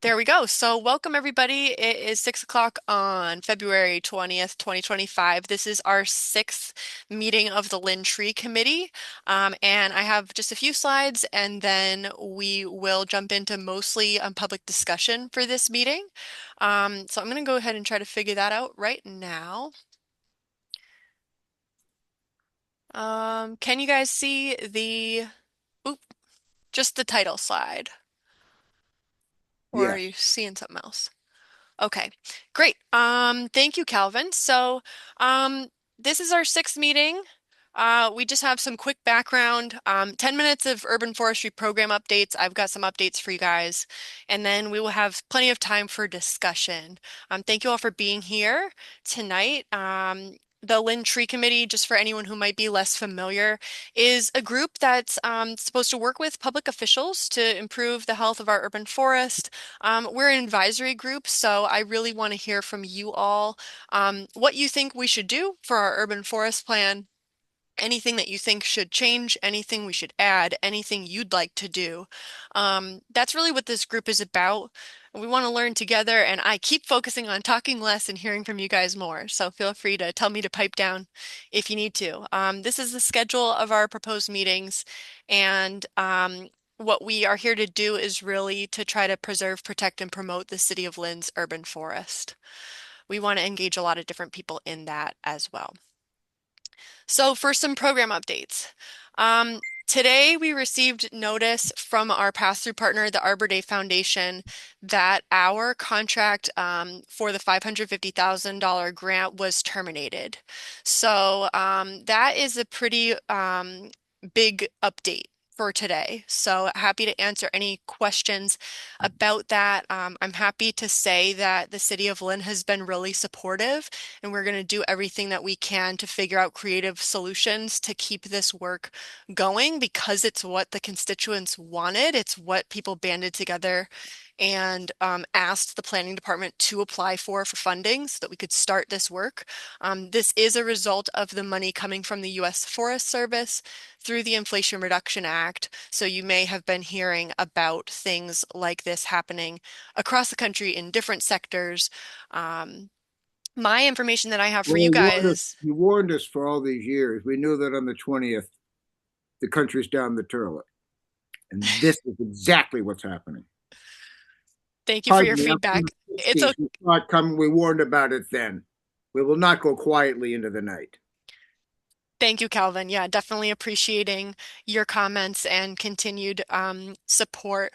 There we go. So, welcome everybody. It is 6 o'clock on February 20th, 2025. This is our sixth meeting of the Lynn Tree Committee. And I have just a few slides, and then we will jump into mostly public discussion for this meeting. So, I'm going to go ahead and try to figure that out right now. Can you guys see oop, just the title slide? Or are Yes. you seeing something else? Okay, great. Thank you, Calvin. Um, this is our sixth meeting. We just have some quick background, 10 minutes of urban forestry program updates. I've got some updates for you guys, and then we will have plenty of time for discussion. Thank you all for being here tonight. The Lynn Tree Committee, just for anyone who might be less familiar, is a group that's supposed to work with public officials to improve the health of our urban forest. We're an advisory group, so I really want to hear from you all what you think we should do for our urban forest plan, anything that you think should change, anything we should add, anything you'd like to do. That's really what this group is about. We want to learn together, and I keep focusing on talking less and hearing from you guys more. So feel free to tell me to pipe down if you need to. This is the schedule of our proposed meetings, and what we are here to do is really to try to preserve, protect, and promote the City of Lynn's urban forest. We want to engage a lot of different people in that as well. So for some program updates. Today we received notice from our pass-through partner, the Arbor Day Foundation, that our contract for the $550,000 grant was terminated. So that is a pretty big update for today. So happy to answer any questions about that. I'm happy to say that the City of Lynn has been really supportive, and we're going to do everything that we can to figure out creative solutions to keep this work going because it's what the constituents wanted. It's what people banded together and asked the planning department to apply for funding so that we could start this work. This is a result of the money coming from the U.S. Forest Service through the Inflation Reduction Act. So you may have been hearing about things like this happening across the country in different sectors. Um, my information that I have for Well, you he warned us. guys, He warned us for all these years. We knew that on the 20th, the country's down the toilet, and this is exactly what's happening. thank you for your Pardon me, I'm from feedback. the It's 60s. We saw it coming. We warned about it then. We will not go quietly into the night. Thank you, Calvin. Yeah, definitely appreciating your comments and continued support.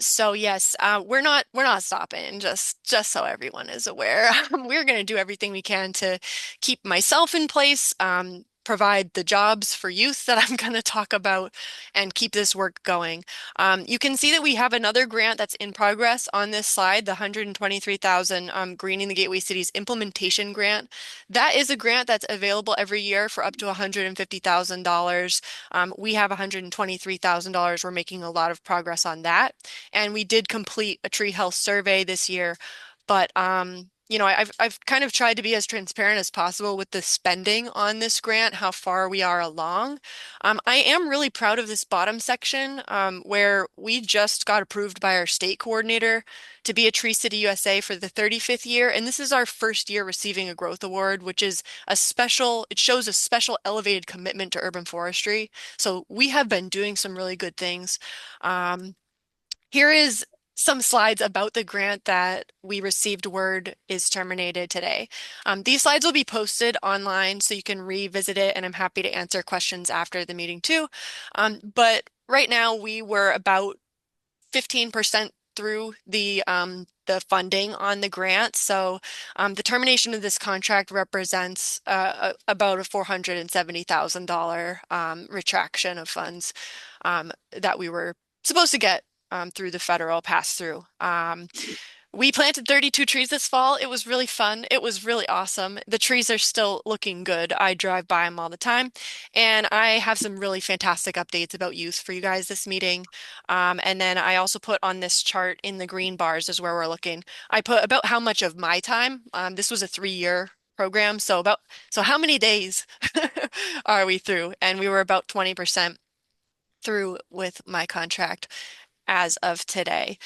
So yes, we're not stopping. Just so everyone is aware, we're going to do everything we can to keep myself in place, provide the jobs for youth that I'm going to talk about, and keep this work going. You can see that we have another grant that's in progress on this slide, the 123,000 Greening the Gateway Cities implementation grant. That is a grant that's available every year for up to $150,000. We have $123,000. We're making a lot of progress on that. And we did complete a tree health survey this year. But I've kind of tried to be as transparent as possible with the spending on this grant, how far we are along. I am really proud of this bottom section where we just got approved by our state coordinator to be a Tree City USA for the 35th year. And this is our first year receiving a growth award, which is it shows a special elevated commitment to urban forestry. So we have been doing some really good things. Here is some slides about the grant that we received word is terminated today. These slides will be posted online so you can revisit it, and I'm happy to answer questions after the meeting too. But right now we were about 15% through the funding on the grant. So the termination of this contract represents about a $470,000 retraction of funds that we were supposed to get through the federal pass-through. We planted 32 trees this fall. It was really fun. It was really awesome. The trees are still looking good. I drive by them all the time. And I have some really fantastic updates about youth for you guys this meeting. And then I also put on this chart in the green bars is where we're looking. I put about how much of my time. This was a 3-year program. So how many days are we through? And we were about 20% through with my contract. as of today.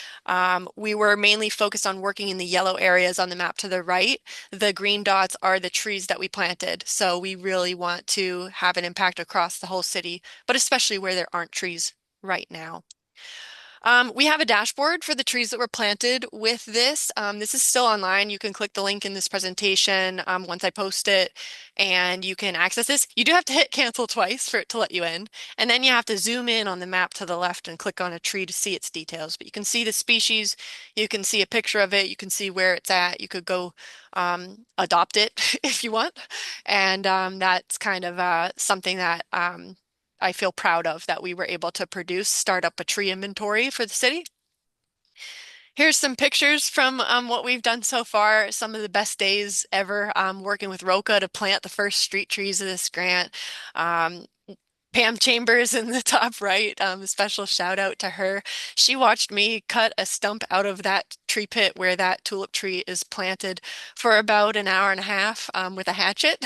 We were mainly focused on working in the yellow areas on the map to the right. The green dots are the trees that we planted. So we really want to have an impact across the whole city, but especially where there aren't trees right now. We have a dashboard for the trees that were planted with this. This is still online. You can click the link in this presentation once I post it, and you can access this. You do have to hit cancel twice for it to let you in, and then you have to zoom in on the map to the left and click on a tree to see its details. But you can see the species, you can see a picture of it, you can see where it's at. You could go adopt it if you want, and that's kind of something that I feel proud of that we were able to produce, start up a tree inventory for the city. Here's some pictures from what we've done so far. Some of the best days ever working with Roca to plant the first street trees of this grant. Um, Pam Chambers in the top right, a special shout out to her. She watched me cut a stump out of that tree pit where that tulip tree is planted for about an hour and a half with a hatchet.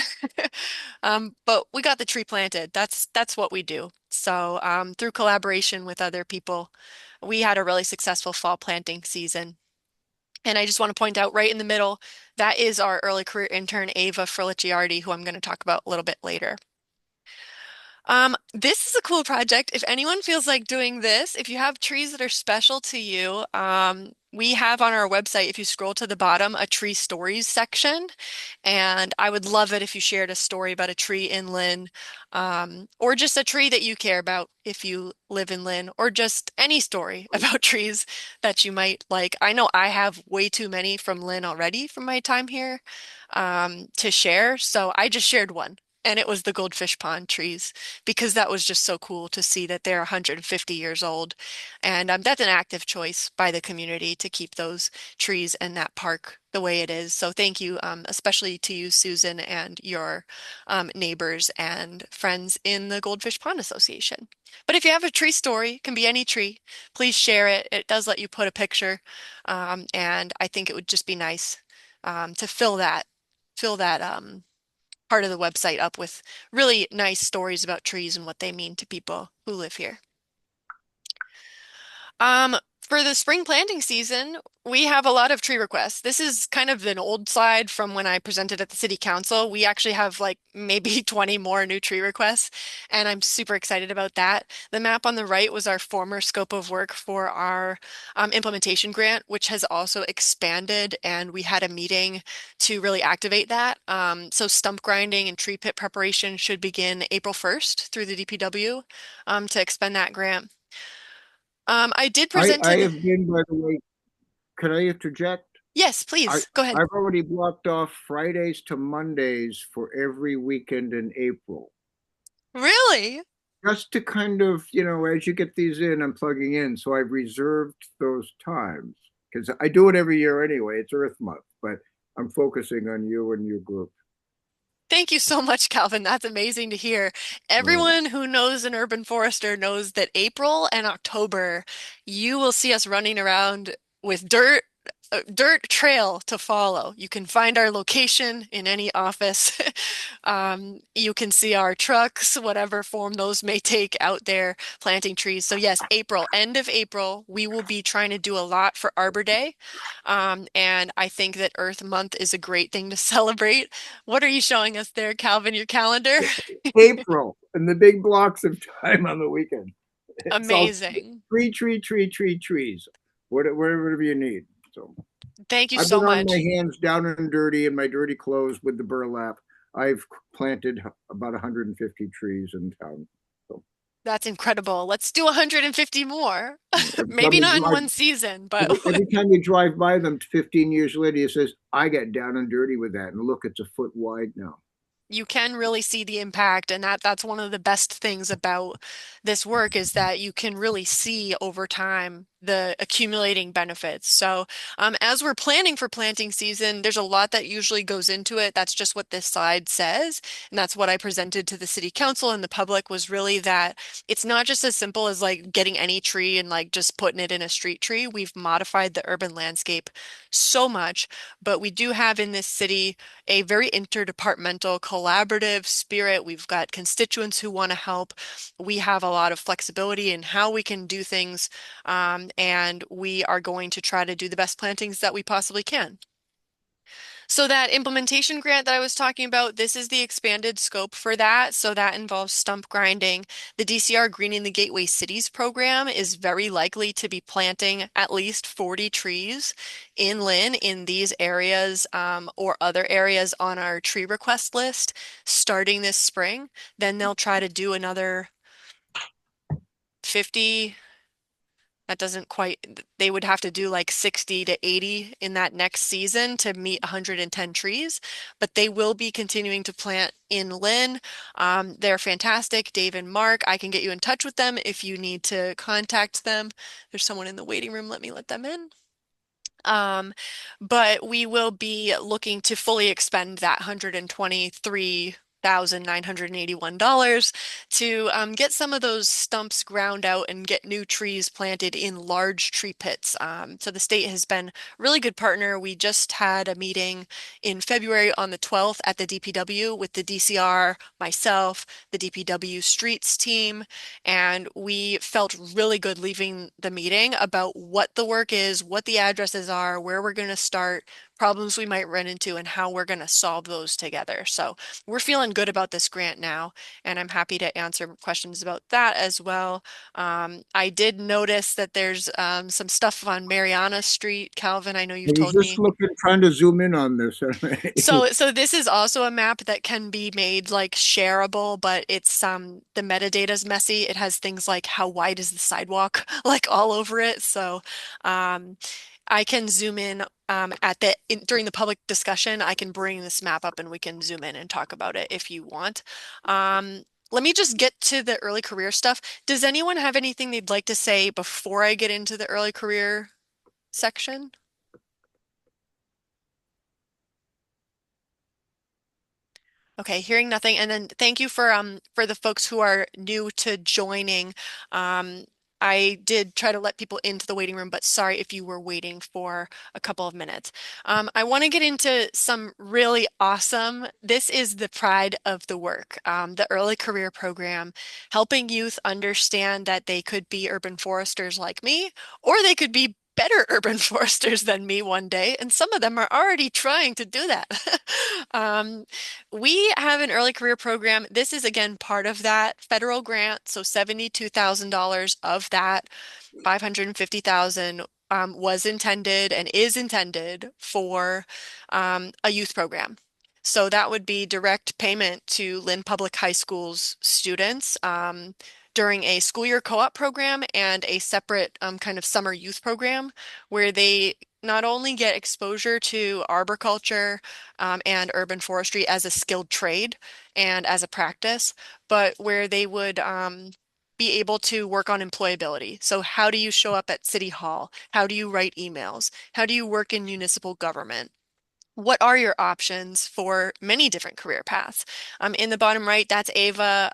But we got the tree planted. That's what we do. So through collaboration with other people, we had a really successful fall planting season. And I just want to point out right in the middle, that is our early career intern, Ava Frlicciardi, who I'm going to talk about a little bit later. This is a cool project. If anyone feels like doing this, if you have trees that are special to you, we have on our website, if you scroll to the bottom, a tree stories section. And I would love it if you shared a story about a tree in Lynn, or just a tree that you care about if you live in Lynn, or just any story about trees that you might like. I know I have way too many from Lynn already from my time here, to share. So I just shared one. And it was the goldfish pond trees because that was just so cool to see that they're 150 years old. And that's an active choice by the community to keep those trees and that park the way it is. So thank you, especially to you, Susan, and your neighbors and friends in the Goldfish Pond Association. But if you have a tree story, it can be any tree, please share it. It does let you put a picture. And I think it would just be nice to fill that part of the website up with really nice stories about trees and what they mean to people who live here. For the spring planting season, we have a lot of tree requests. This is kind of an old slide from when I presented at the city council. We actually have like maybe 20 more new tree requests, and I'm super excited about that. The map on the right was our former scope of work for our implementation grant, which has also expanded, and we had a meeting to really activate that. So stump grinding and tree pit preparation should begin April 1st through the DPW to expend that grant. I did present to I the. have been, by the way, could I interject? Yes, I, please. Go ahead. I've already blocked off Fridays to Mondays for every weekend in April. Really? Just to kind of, as you get these in, I'm plugging in. So I've reserved those times because I do it every year anyway. It's Earth Month, but I'm focusing on you and your group. Thank you so much, Calvin. That's amazing to hear. Uh, Everyone who knows an urban forester knows that April and October, you will see us running around with dirt trail to follow. You can find our location in any office. You can see our trucks, whatever form those may take out there planting trees. So yes, April, end of April, we will be trying to do a lot for Arbor Day. And I think that Earth Month is a great thing to celebrate. What are you showing us there, Calvin, your calendar? April and the big blocks of time on the weekend. It's all Amazing. trees, whatever you need. So Thank you I've so been on my much. hands down and dirty in my dirty clothes with the burlap. I've planted about 150 trees in town. So That's incredible. Let's do 150 more. every time Maybe you not in drive, one season, but every time you drive by them 15 years later, it says, I got down and dirty with that. And look, it's a foot wide now. you can really see the impact, and that's one of the best things about this work is that you can really see over time the accumulating benefits. So, as we're planning for planting season, there's a lot that usually goes into it. That's just what this slide says. And that's what I presented to the city council and the public was really that it's not just as simple as like getting any tree and like just putting it in a street tree. We've modified the urban landscape so much, but we do have in this city a very interdepartmental collaborative spirit. We've got constituents who want to help. We have a lot of flexibility in how we can do things, and we are going to try to do the best plantings that we possibly can. So that implementation grant that I was talking about, this is the expanded scope for that. So that involves stump grinding. The DCR Greening the Gateway Cities program is very likely to be planting at least 40 trees in Lynn in these areas, or other areas on our tree request list starting this spring. Then they'll try to do another 50. That doesn't quite, they would have to do like 60 to 80 in that next season to meet 110 trees, but they will be continuing to plant in Lynn. They're fantastic. Dave and Mark, I can get you in touch with them if you need to contact them. There's someone in the waiting room. Let me let them in. Um, but we will be looking to fully expend that $123,981 to get some of those stumps ground out and get new trees planted in large tree pits. So the state has been a really good partner. We just had a meeting in February on the 12th at the DPW with the DCR, myself, the DPW streets team, and we felt really good leaving the meeting about what the work is, what the addresses are, where we're going to start, problems we might run into, and how we're going to solve those together. So we're feeling good about this grant now, and I'm happy to answer questions about that as well. I did notice that there's some stuff on Mariana Street. Calvin, I know I you've was told just me. looking, trying to zoom in on this. So this is also a map that can be made like shareable, but it's the metadata's messy. It has things like how wide is the sidewalk, like all over it. So um, I can zoom in during the public discussion. I can bring this map up and we can zoom in and talk about it if you want. Let me just get to the early career stuff. Does anyone have anything they'd like to say before I get into the early career section? Okay, hearing nothing. And then thank you for the folks who are new to joining. Um I did try to let people into the waiting room, but sorry if you were waiting for a couple of minutes. I want to get into some really awesome. This is the pride of the work, the early career program, helping youth understand that they could be urban foresters like me, or they could be better urban foresters than me one day, and some of them are already trying to do that. Um, we have an early career program. This is again part of that federal grant. So $72,000 of that 550,000 was intended and is intended for a youth program. So that would be direct payment to Lynn Public High School's students during a school year co-op program and a separate kind of summer youth program where they not only get exposure to arboriculture and urban forestry as a skilled trade and as a practice, but where they would be able to work on employability. So how do you show up at City Hall? How do you write emails? How do you work in municipal government? What are your options for many different career paths? In the bottom right, that's Ava.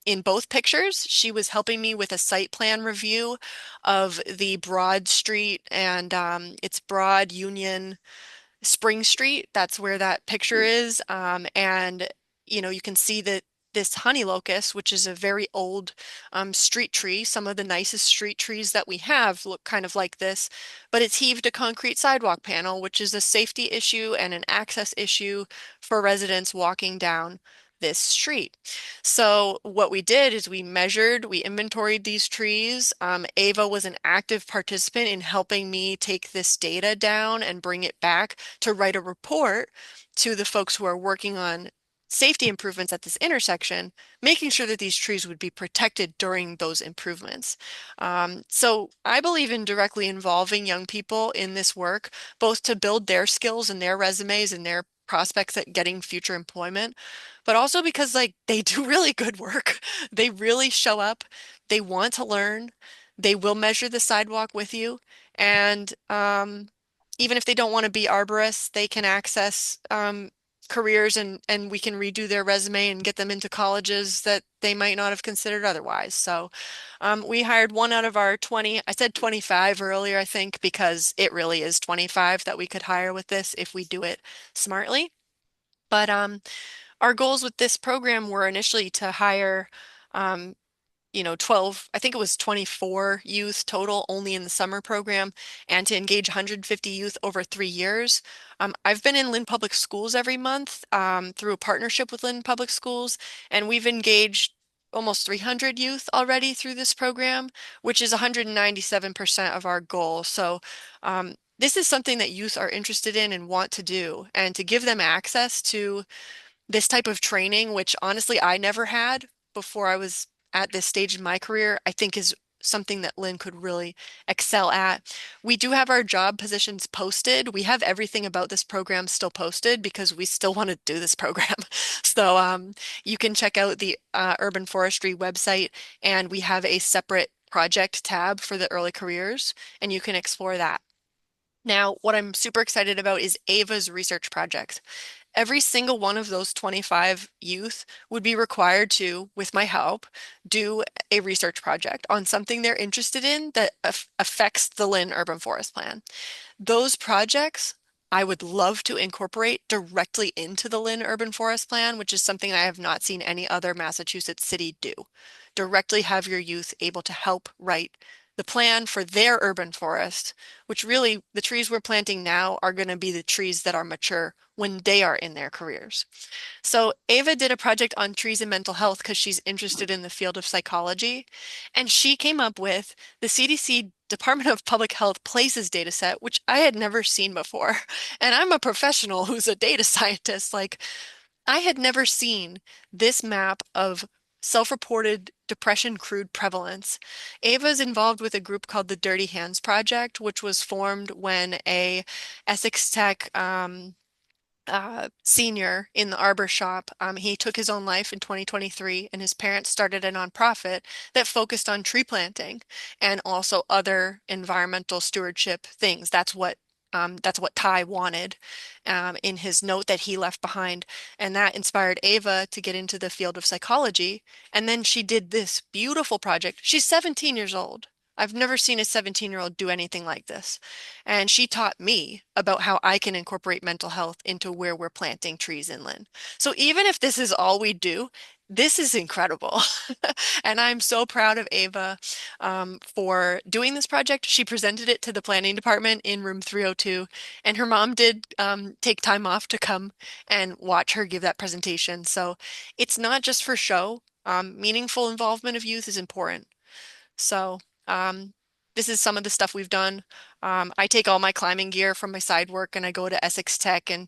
In both pictures, she was helping me with a site plan review of the Broad Street and it's Broad Union Spring Street. That's where that picture is. And you can see that this honey locust, which is a very old street tree, some of the nicest street trees that we have look kind of like this, but it's heaved a concrete sidewalk panel, which is a safety issue and an access issue for residents walking down this street. So what we did is we measured, we inventoried these trees. Ava was an active participant in helping me take this data down and bring it back to write a report to the folks who are working on safety improvements at this intersection, making sure that these trees would be protected during those improvements. So I believe in directly involving young people in this work, both to build their skills and their resumes and their prospects at getting future employment, but also because like they do really good work. They really show up. They want to learn. They will measure the sidewalk with you. And even if they don't want to be arborists, they can access careers and we can redo their resume and get them into colleges that they might not have considered otherwise. So we hired one out of our 20. I said 25 earlier, I think, because it really is 25 that we could hire with this if we do it smartly. But our goals with this program were initially to hire um, 12, I think it was 24 youth total only in the summer program, and to engage 150 youth over 3 years. I've been in Lynn Public Schools every month through a partnership with Lynn Public Schools, and we've engaged almost 300 youth already through this program, which is 197% of our goal. So, this is something that youth are interested in and want to do, and to give them access to this type of training, which honestly I never had before I was at this stage in my career, I think is something that Lynn could really excel at. We do have our job positions posted. We have everything about this program still posted because we still want to do this program. So you can check out the Urban Forestry website, and we have a separate project tab for the early careers, and you can explore that. Now, what I'm super excited about is Ava's research project. Every single one of those 25 youth would be required to, with my help, do a research project on something they're interested in that affects the Lynn Urban Forest Plan. Those projects I would love to incorporate directly into the Lynn Urban Forest Plan, which is something I have not seen any other Massachusetts city do. Directly have your youth able to help write the plan for their urban forest, which really the trees we're planting now are going to be the trees that are mature when they are in their careers. So Ava did a project on trees and mental health because she's interested in the field of psychology. And she came up with the CDC Department of Public Health Places data set, which I had never seen before. And I'm a professional who's a data scientist. Like, I had never seen this map of self-reported depression crude prevalence. Ava is involved with a group called the Dirty Hands Project, which was formed when a Essex Tech senior in the arbor shop. He took his own life in 2023, and his parents started a nonprofit that focused on tree planting and also other environmental stewardship things. That's what Ty wanted in his note that he left behind, and that inspired Ava to get into the field of psychology. And then she did this beautiful project. She's 17 years old. I've never seen a 17-year-old do anything like this. And she taught me about how I can incorporate mental health into where we're planting trees inland. So even if this is all we do, this is incredible. And I'm so proud of Ava for doing this project. She presented it to the planning department in room 302, and her mom did take time off to come and watch her give that presentation. So it's not just for show. Meaningful involvement of youth is important. So, um, this is some of the stuff we've done. I take all my climbing gear from my side work and I go to Essex Tech and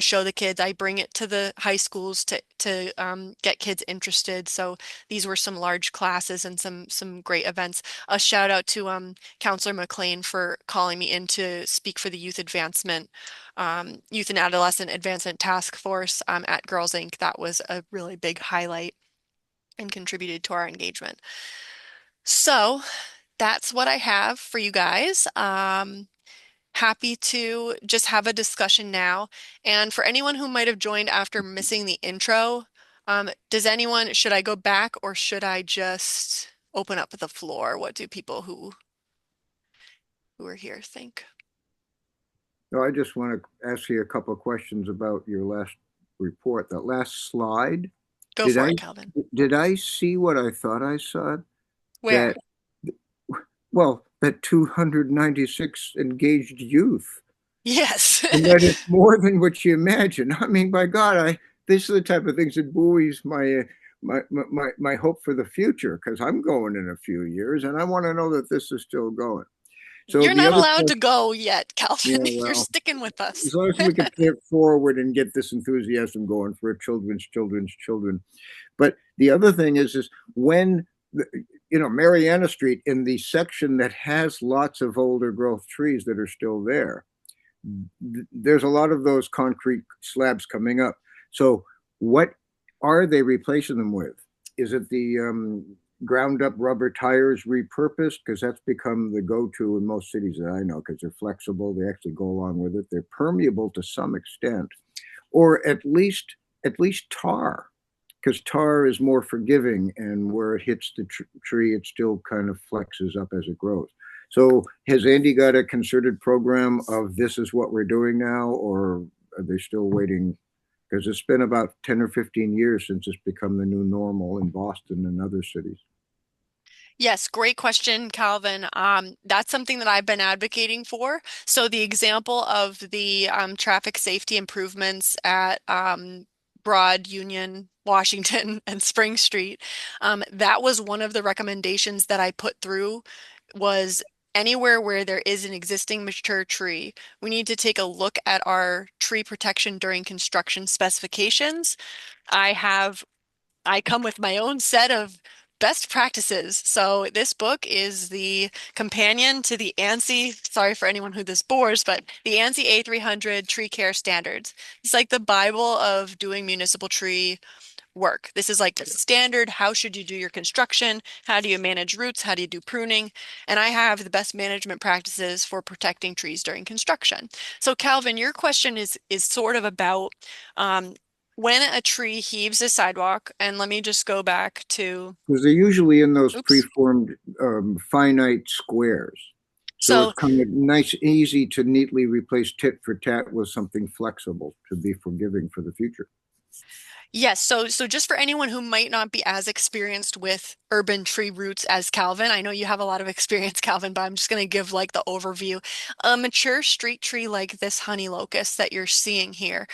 show the kids. I bring it to the high schools to get kids interested. So these were some large classes and some great events. A shout out to Counselor McLean for calling me in to speak for the Youth and Adolescent Advancement Task Force at Girls Inc. That was a really big highlight and contributed to our engagement. So that's what I have for you guys. Happy to just have a discussion now. And for anyone who might have joined after missing the intro, should I go back or should I just open up the floor? What do people who are here think? No, I just want to ask you a couple of questions about your last report. That last slide, Go did for I it, Calvin. did I see what I thought I saw? Where? That well, that 296 engaged youth, Yes. and that it's more than what you imagine. I mean, by God, I this is the type of things that buoys my hope for the future because I'm going in a few years, and I want to know that this is still going. So You're the not other allowed to question, go yet, yeah, Calvin. You're well, sticking with us. as long as we can pay it forward and get this enthusiasm going for children's children. But the other thing is when Mariana Street in the section that has lots of older growth trees that are still there, there's a lot of those concrete slabs coming up. So what are they replacing them with? Is it the ground up rubber tires repurposed? Because that's become the go-to in most cities that I know because they're flexible. They actually go along with it. They're permeable to some extent, or at least tar, because tar is more forgiving, and where it hits the tree, it still kind of flexes up as it grows. So has Andy got a concerted program of this is what we're doing now, or are they still waiting? Because it's been about 10 or 15 years since it's become the new normal in Boston and other cities. Yes, great question, Calvin. That's something that I've been advocating for. So the example of the traffic safety improvements at Broad, Union, Washington, and Spring Street, that was one of the recommendations that I put through was anywhere where there is an existing mature tree, we need to take a look at our tree protection during construction specifications. I have I come with my own set of best practices. So this book is the companion to the ANSI, sorry for anyone who this bores, but the ANSI A300 tree care standards. It's like the Bible of doing municipal tree work. This is like the standard. How should you do your construction? How do you manage roots? How do you do pruning? And I have the best management practices for protecting trees during construction. So Calvin, your question is sort of about um, when a tree heaves a sidewalk, and let me just go back to, Because they're usually in those oops. preformed finite squares. So it's So kind of nice, easy to neatly replace tit for tat with something flexible to be forgiving for the future. yes, so just for anyone who might not be as experienced with urban tree roots as Calvin, I know you have a lot of experience, Calvin, but I'm just going to give like the overview. A mature street tree like this honey locust that you're seeing here,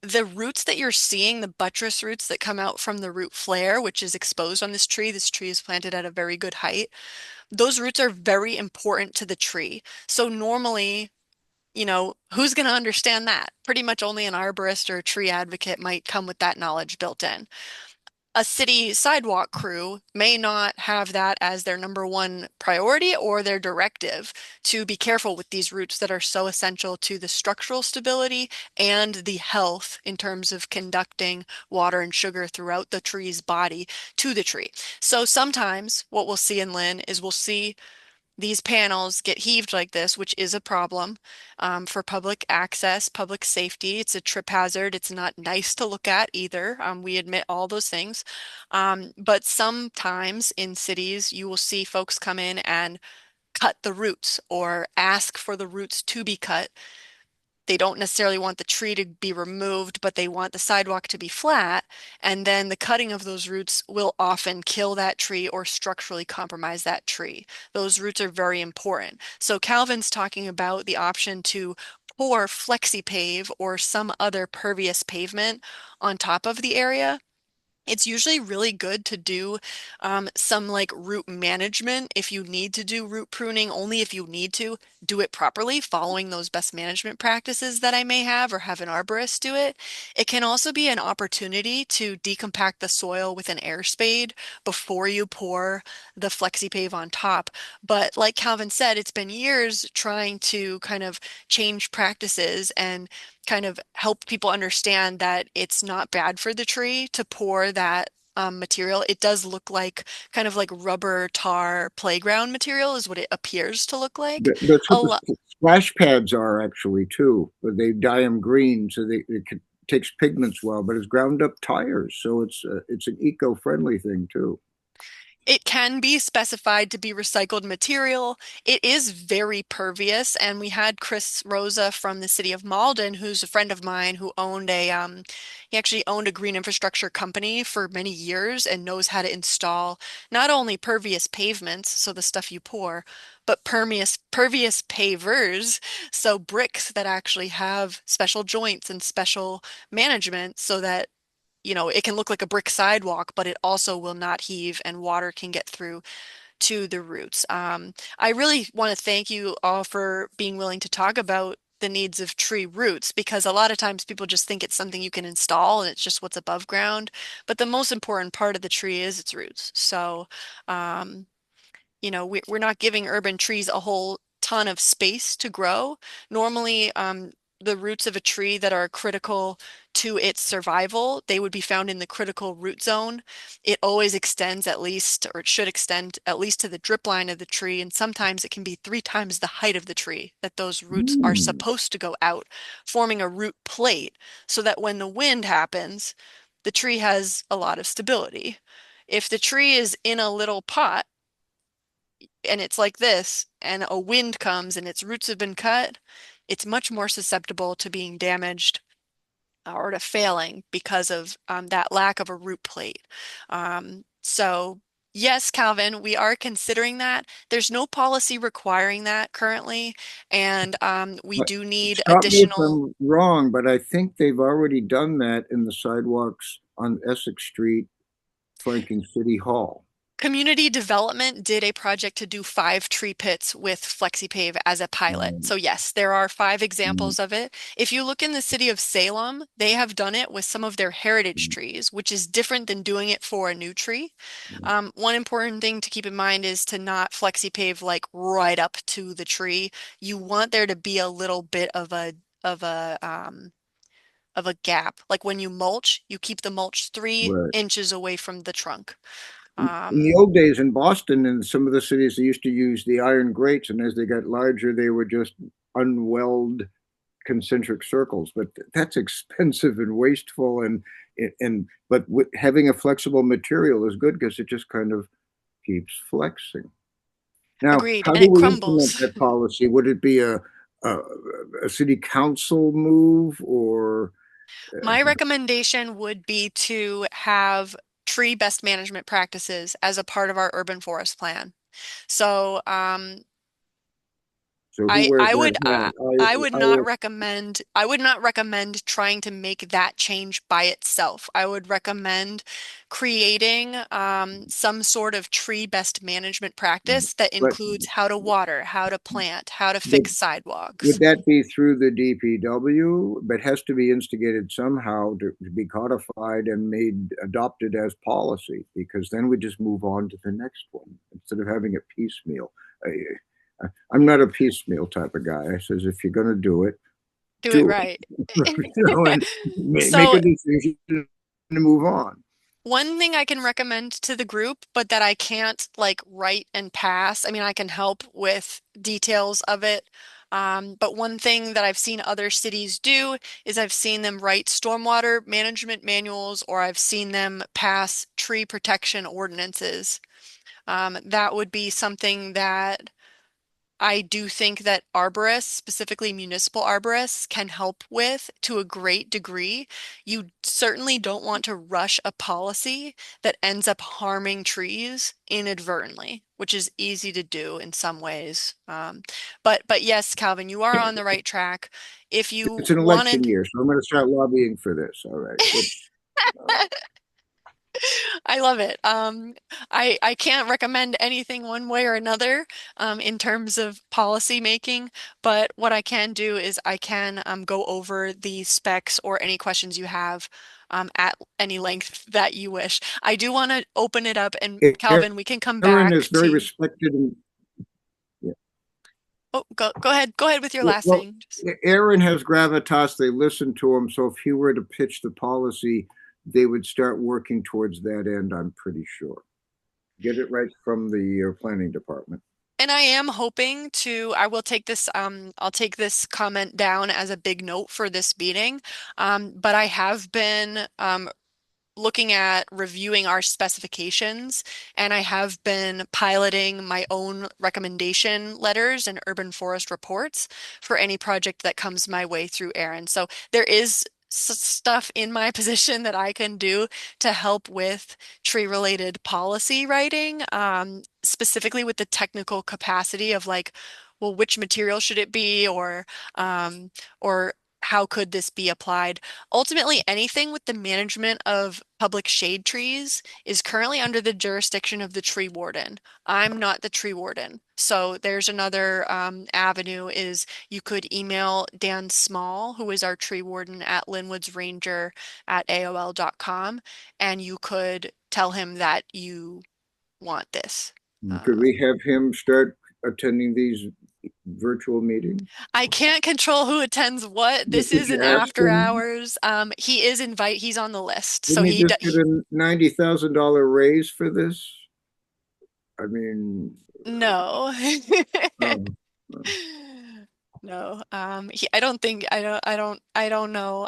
the roots that you're seeing, the buttress roots that come out from the root flare, which is exposed on this tree is planted at a very good height. Those roots are very important to the tree. So normally, who's going to understand that? Pretty much only an arborist or a tree advocate might come with that knowledge built in. A city sidewalk crew may not have that as their number one priority or their directive to be careful with these roots that are so essential to the structural stability and the health in terms of conducting water and sugar throughout the tree's body to the tree. So sometimes what we'll see in Lynn is we'll see these panels get heaved like this, which is a problem for public access, public safety. It's a trip hazard. It's not nice to look at either. We admit all those things. But sometimes in cities, you will see folks come in and cut the roots or ask for the roots to be cut. They don't necessarily want the tree to be removed, but they want the sidewalk to be flat. And then the cutting of those roots will often kill that tree or structurally compromise that tree. Those roots are very important. So Calvin's talking about the option to pour flexi pave or some other pervious pavement on top of the area. It's usually really good to do some like root management if you need to do root pruning, only if you need to do it properly, following those best management practices that I may have or have an arborist do it. It can also be an opportunity to decompact the soil with an air spade before you pour the flexi-pave on top. But like Calvin said, it's been years trying to kind of change practices and kind of help people understand that it's not bad for the tree to pour that material. It does look like kind of like rubber tar playground material is what it appears to look like. That's A what lot. the splash pads are actually too. But they dye them green, so takes pigments well. But it's ground up tires, so it's an eco-friendly thing too. It can be specified to be recycled material. It is very pervious, and we had Chris Rosa from the city of Malden, who's a friend of mine, who he actually owned a green infrastructure company for many years and knows how to install not only pervious pavements, so the stuff you pour, but pervious pavers, so bricks that actually have special joints and special management so that it can look like a brick sidewalk, but it also will not heave and water can get through to the roots. I really want to thank you all for being willing to talk about the needs of tree roots because a lot of times people just think it's something you can install and it's just what's above ground. But the most important part of the tree is its roots. So, um, we're not giving urban trees a whole ton of space to grow. Normally, the roots of a tree that are critical to its survival, they would be found in the critical root zone. It always extends at least, or it should extend at least to the drip line of the tree, and sometimes it can be 3 times the height of the tree that those roots are Hmm. supposed to go out, forming a root plate so that when the wind happens, the tree has a lot of stability. If the tree is in a little pot and it's like this, and a wind comes and its roots have been cut, it's much more susceptible to being damaged or to failing because of that lack of a root plate. So, yes, Calvin, we are considering that. There's no policy requiring that currently, and we But do need stop me if additional I'm wrong, but I think they've already done that in the sidewalks on Essex Street flanking City Hall. community development did a project to do 5 tree pits with FlexiPave as a pilot. Um, So yes, there are 5 examples um, of it. If you look in the city of Salem, they have done it with some of their heritage trees, which is different than doing it for a new tree. One important thing to keep in mind is to not FlexiPave like right up to the tree. You want there to be a little bit of a of a gap. Like when you mulch, you keep the mulch three right. inches away from the trunk. In the Um, old days in Boston and some of the cities, they used to use the iron grates, and as they got larger, they were just unweld concentric circles. But that's expensive and wasteful, and but having a flexible material is good because it just kind of keeps flexing. Now, Agreed. how And do it we implement crumbles. that policy? Would it be a, a city council move or My recommendation would be to have tree best management practices as a part of our urban forest plan. So, so who I wears I would that hat? I would I not recommend trying to make that change by itself. I would recommend creating some sort of tree best management practice that but includes how to water, how to plant, how to but fix sidewalks. would that be through the DPW? But has to be instigated somehow to be codified and made adopted as policy, because then we just move on to the next one instead of having it piecemeal. I'm not a piecemeal type of guy. I says if you're going to Do it do it, right. and make So a decision to move on. one thing I can recommend to the group, but that I can't like write and pass. I mean, I can help with details of it. But one thing that I've seen other cities do is I've seen them write stormwater management manuals or I've seen them pass tree protection ordinances. That would be something that I do think that arborists, specifically municipal arborists, can help with to a great degree. You certainly don't want to rush a policy that ends up harming trees inadvertently, which is easy to do in some ways. But yes, Calvin, you are on the right track. If you It's an election wanted year, so I'm going to start lobbying for this. All right, good. I love it. I can't recommend anything one way or another in terms of policy making, but what I can do is I can go over the specs or any questions you have at any length that you wish. I do want to open it up, and Calvin, we can come Aaron is back very to. respected and yeah. Oh, go ahead. Go ahead with your last Well, thing. Aaron has gravitas. They listen to him. So if he were to pitch the policy, they would start working towards that end, I'm pretty sure. Get it right from the planning department. And I am hoping to, I will take this, I'll take this comment down as a big note for this meeting. But I have been looking at reviewing our specifications, and I have been piloting my own recommendation letters and urban forest reports for any project that comes my way through Aaron. So there is stuff in my position that I can do to help with tree-related policy writing, specifically with the technical capacity of like, well, which material should it be, um, or how could this be applied? Ultimately, anything with the management of public shade trees is currently under the jurisdiction of the tree warden. I'm not the tree warden. So there's another avenue is you could email Dan Small, who is our tree warden at Linwood's Ranger at AOL.com, and you could tell him that you want this. Could Um, we have him start attending these virtual meeting? I can't control who attends what. This Did is you an ask after him? hours. He's on the list. So Didn't he he just get a $90,000 raise for this? I mean, no. oh, oh. No. I don't know.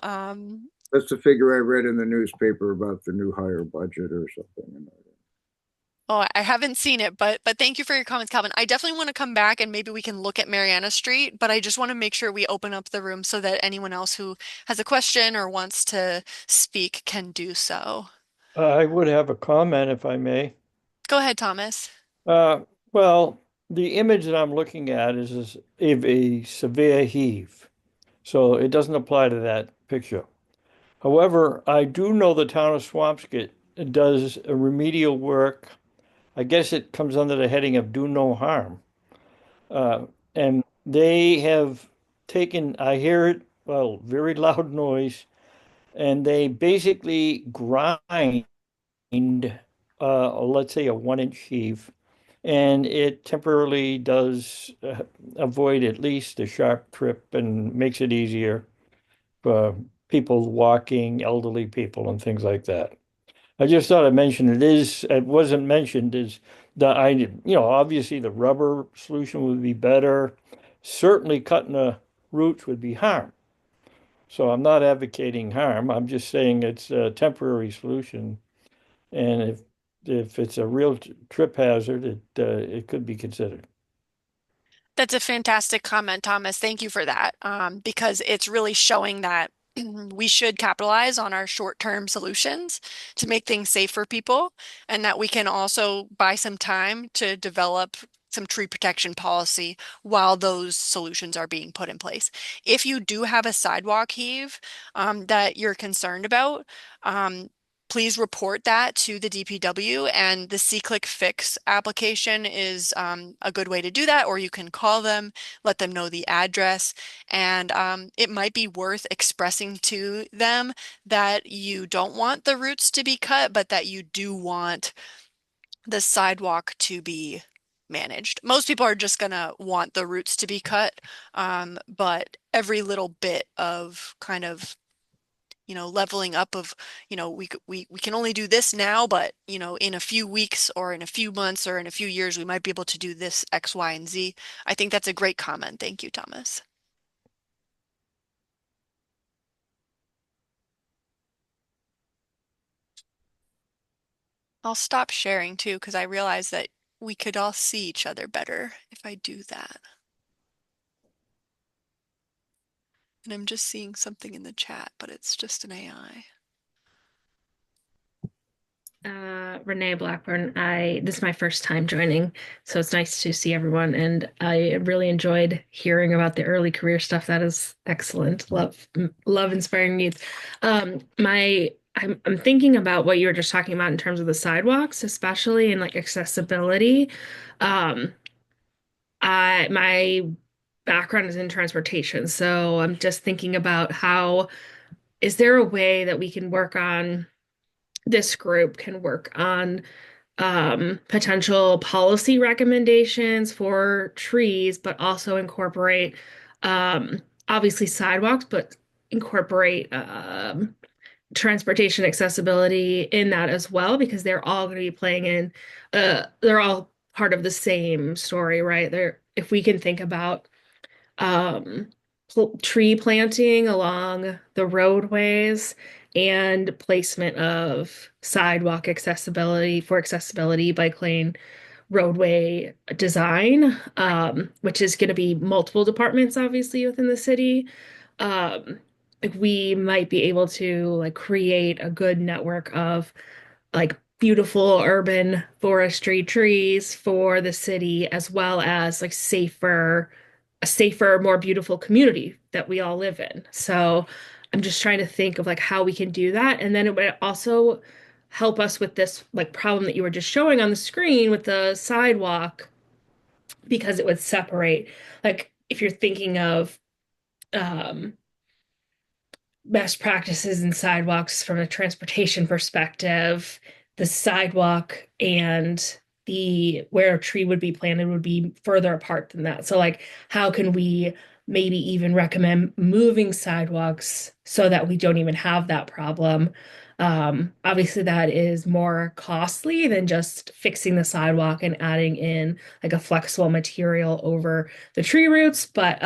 That's the figure I read in the newspaper about the new higher budget or something. Oh, I haven't seen it, but thank you for your comments, Calvin. I definitely want to come back and maybe we can look at Mariana Street, but I just want to make sure we open up the room so that anyone else who has a question or wants to speak can do so. I would have a comment if I may. Go ahead, Thomas. Uh, well, the image that I'm looking at is of a severe heave, so it doesn't apply to that picture. However, I do know the town of Swampscott does a remedial work. I guess it comes under the heading of do no harm. Uh, and they have taken, I hear it, well, very loud noise, and they basically grind let's say a 1 inch sheave, and it temporarily does avoid at least a sharp trip and makes it easier for people walking, elderly people, and things like that. I just thought I'd mention it wasn't mentioned is obviously the rubber solution would be better. Certainly cutting the roots would be harm. So I'm not advocating harm. I'm just saying it's a temporary solution. And if it's a real trip hazard, it could be considered. That's a fantastic comment, Thomas. Thank you for that. Because it's really showing that we should capitalize on our short-term solutions to make things safe for people, and that we can also buy some time to develop some tree protection policy while those solutions are being put in place. If you do have a sidewalk heave that you're concerned about, um, please report that to the DPW, and the C-Click Fix application is a good way to do that, or you can call them, let them know the address, and it might be worth expressing to them that you don't want the roots to be cut, but that you do want the sidewalk to be managed. Most people are just gonna want the roots to be cut, but every little bit of kind of leveling up of, we can only do this now, but in a few weeks or in a few months or in a few years, we might be able to do this X, Y, and Z. I think that's a great comment. Thank you, Thomas. I'll stop sharing too, because I realize that we could all see each other better if I do that. And I'm just seeing something in the chat, but it's just an AI. Renee Blackburn. This is my first time joining, so it's nice to see everyone, and I really enjoyed hearing about the early career stuff. That is excellent. Love inspiring youth. I'm thinking about what you were just talking about in terms of the sidewalks, especially in like accessibility. Um, my background is in transportation, so I'm just thinking about how is there a way that we can work on this group can work on potential policy recommendations for trees, but also incorporate obviously sidewalks, but incorporate transportation accessibility in that as well, because they're all going to be playing in, they're all part of the same story, right? If we can think about um, tree planting along the roadways and placement of sidewalk accessibility for accessibility, bike lane, roadway design, which is going to be multiple departments, obviously, within the city. Um, like we might be able to like create a good network of like beautiful urban forestry trees for the city, as well as like a safer, more beautiful community that we all live in. So I'm just trying to think of like how we can do that. And then it would also help us with this like problem that you were just showing on the screen with the sidewalk, because it would separate, like if you're thinking of um best practices in sidewalks from a transportation perspective, the sidewalk and the where a tree would be planted would be further apart than that. So like how can we maybe even recommend moving sidewalks so that we don't even have that problem? Obviously that is more costly than just fixing the sidewalk and adding in like a flexible material over the tree roots, but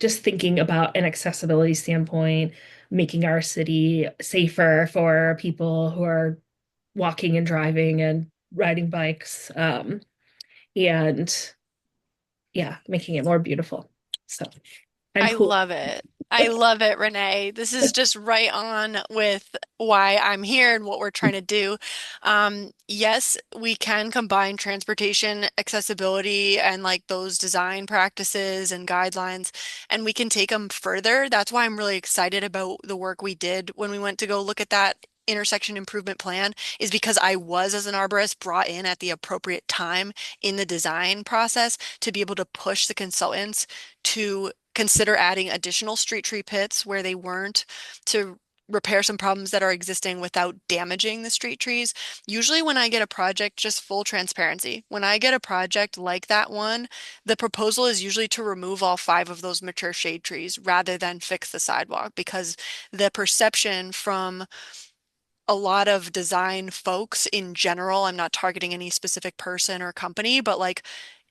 just thinking about an accessibility standpoint, making our city safer for people who are walking and driving and riding bikes, and yeah, making it more beautiful. So, and I cool. love it. I love it, Renee. This is just right on with why I'm here and what we're trying to do. Yes, we can combine transportation accessibility and like those design practices and guidelines, and we can take them further. That's why I'm really excited about the work we did when we went to go look at that intersection improvement plan, is because I was, as an arborist, brought in at the appropriate time in the design process to be able to push the consultants to consider adding additional street tree pits where they weren't, to repair some problems that are existing without damaging the street trees. Usually when I get a project, just full transparency, when I get a project like that one, the proposal is usually to remove all 5 of those mature shade trees rather than fix the sidewalk, because the perception from a lot of design folks in general, I'm not targeting any specific person or company, but like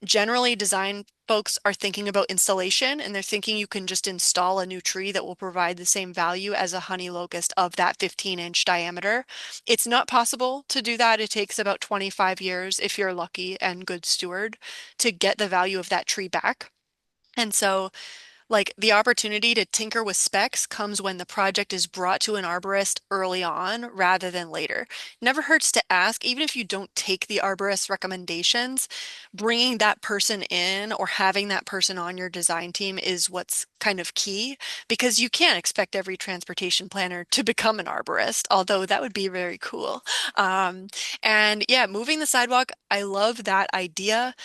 generally design folks are thinking about installation, and they're thinking you can just install a new tree that will provide the same value as a honey locust of that 15-inch diameter. It's not possible to do that. It takes about 25 years, if you're lucky and good steward, to get the value of that tree back. And so like the opportunity to tinker with specs comes when the project is brought to an arborist early on rather than later. Never hurts to ask, even if you don't take the arborist's recommendations, bringing that person in or having that person on your design team is what's kind of key, because you can't expect every transportation planner to become an arborist, although that would be very cool. Um, and yeah, moving the sidewalk, I love that idea.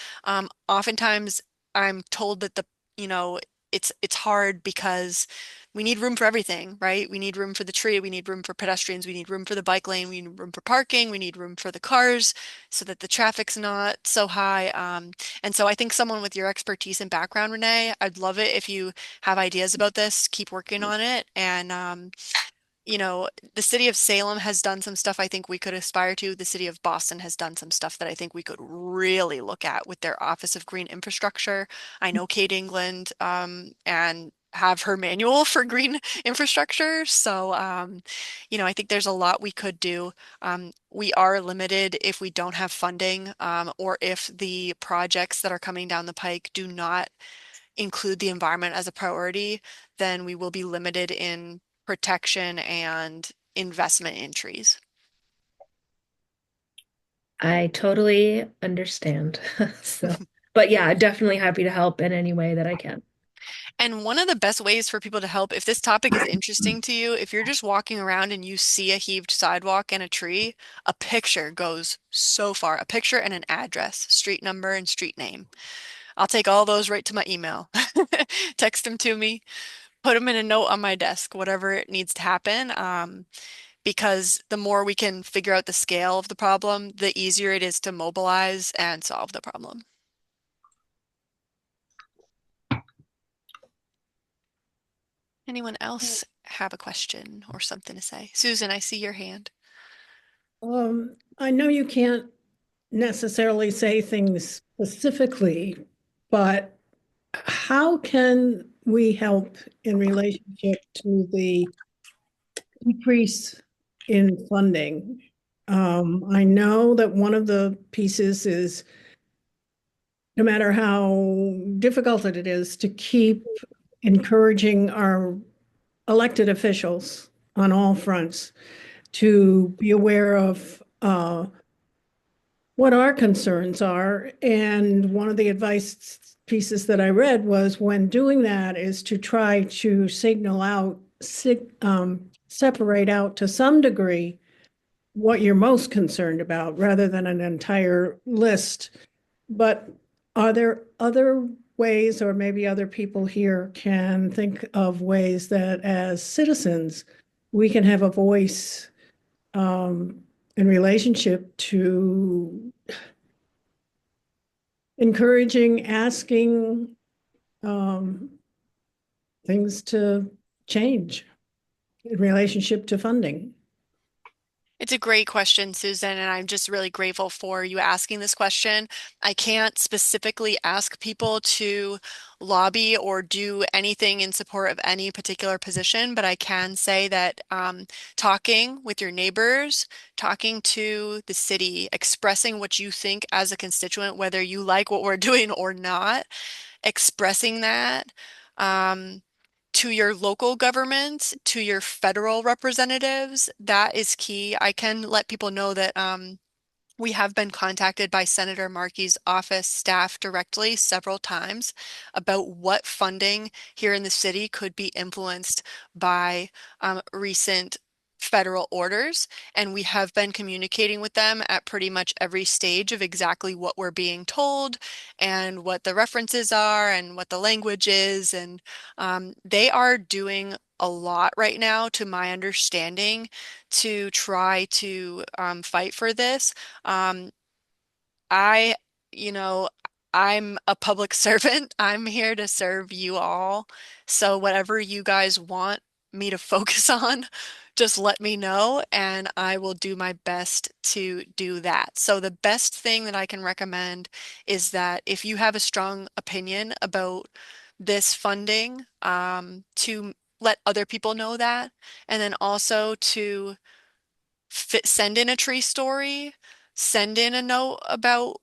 Oftentimes I'm told that you know, it's hard because we need room for everything, right? We need room for the tree, we need room for pedestrians, we need room for the bike lane, we need room for parking, we need room for the cars so that the traffic's not so high. And so I think someone with your expertise and background, Renee, I'd love it if you have ideas about this, keep working on it. And the city of Salem has done some stuff I think we could aspire to. The city of Boston has done some stuff that I think we could really look at with their Office of Green Infrastructure. I know Kate England, and have her manual for green infrastructure. So, I think there's a lot we could do. We are limited if we don't have funding, or if the projects that are coming down the pike do not include the environment as a priority, then we will be limited in protection and investment in trees. I totally understand. So, but yeah, definitely happy to help in any way that I can. And one of the best ways for people to help, if this topic is interesting to you, if you're just walking around and you see a heaved sidewalk and a tree, a picture goes so far. A picture and an address, street number and street name. I'll take all those right to my email. Text them to me, put them in a note on my desk, whatever it needs to happen. Because the more we can figure out the scale of the problem, the easier it is to mobilize and solve the problem. Anyone else have a question or something to say? Susan, I see your hand. I know you can't necessarily say things specifically, but how can we help in relationship to the decrease in funding? I know that one of the pieces is no matter how difficult it is to keep encouraging our elected officials on all fronts to be aware of what our concerns are. And one of the advice pieces that I read was when doing that is to try to signal out, separate out to some degree what you're most concerned about rather than an entire list. But are there other ways, or maybe other people here can think of ways that as citizens, we can have a voice in relationship to encouraging, asking um, things to change in relationship to funding. It's a great question, Susan, and I'm just really grateful for you asking this question. I can't specifically ask people to lobby or do anything in support of any particular position, but I can say that talking with your neighbors, talking to the city, expressing what you think as a constituent, whether you like what we're doing or not, expressing that. Um, to your local government, to your federal representatives, that is key. I can let people know that we have been contacted by Senator Markey's office staff directly several times about what funding here in the city could be influenced by recent federal orders. And we have been communicating with them at pretty much every stage of exactly what we're being told and what the references are and what the language is. And they are doing a lot right now, to my understanding, to try to fight for this. Um, I, you know, I'm a public servant. I'm here to serve you all. So whatever you guys want me to focus on, just let me know and I will do my best to do that. So the best thing that I can recommend is that if you have a strong opinion about this funding, to let other people know that, and then also to send in a tree story, send in a note about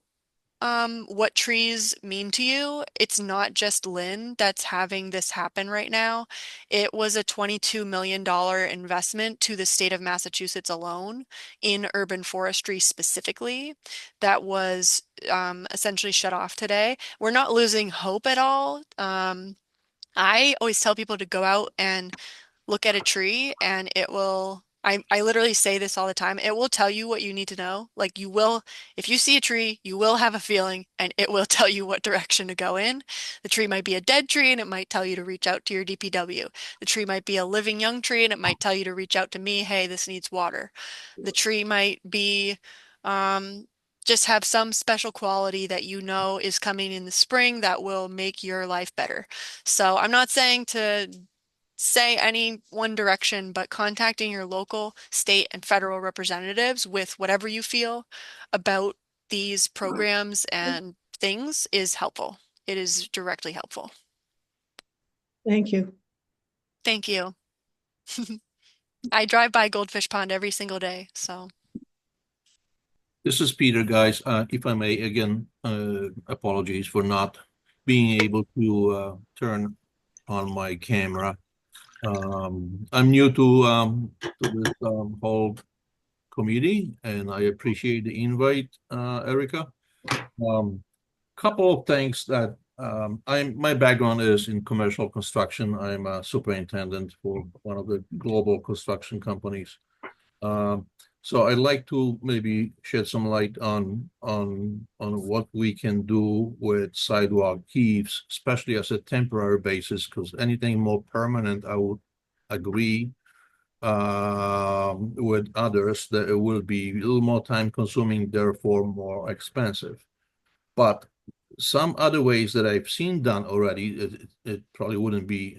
what trees mean to you. It's not just Lynn that's having this happen right now. It was a $22 million investment to the state of Massachusetts alone in urban forestry specifically that was essentially shut off today. We're not losing hope at all. I always tell people to go out and look at a tree and it will, I literally say this all the time, it will tell you what you need to know. Like you will, if you see a tree, you will have a feeling and it will tell you what direction to go in. The tree might be a dead tree and it might tell you to reach out to your DPW. The tree might be a living young tree and it might tell you to reach out to me, hey, this needs water. The tree might be, um, just have some special quality that you know is coming in the spring that will make your life better. So I'm not saying to say any one direction, but contacting your local, state, and federal representatives with whatever you feel about these programs and things is helpful. It is directly helpful. Thank you. Thank you. I drive by Goldfish Pond every single day, so. This is Peter, guys. If I may, again, apologies for not being able to turn on my camera. I'm new to this whole committee, and I appreciate the invite, Erica. Couple of things that my background is in commercial construction. I'm a superintendent for one of the global construction companies. Um, so I'd like to maybe shed some light on what we can do with sidewalk heaves, especially as a temporary basis, because anything more permanent, I would agree with others that it will be a little more time consuming, therefore more expensive. But some other ways that I've seen done already, it probably wouldn't be